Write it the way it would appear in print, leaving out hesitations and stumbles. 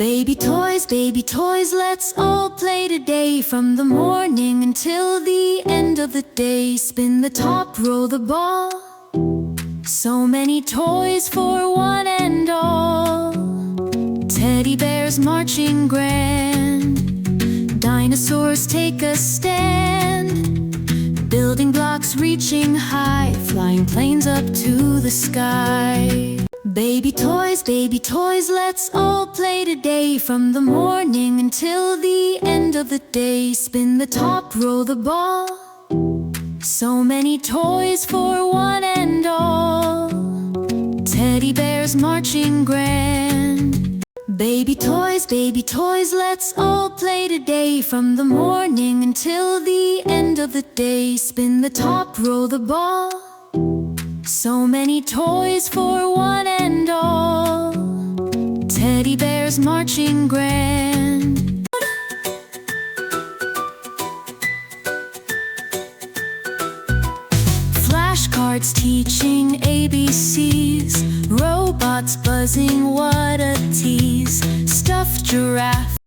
Baby toys, let's all play today. From the morning until the end of the day. Spin the top, roll the ball. So many toys for one and all. Teddy bears marching grand. Dinosaurs take a stand. Building blocks reaching high. Flying planes up to the sky. Baby toys, let's all play today. From the morning until the end of the day. Spin the top, roll the ball. So many toys for one and all. Teddy bears marching grand. Baby toys, let's all play today. From the morning until the end of the day. Spin the top, roll the ball. So many toys for one and all. Teddy bears marching grand. Flashcards teaching ABCs. Robots buzzing, what a tease. Stuffed giraffe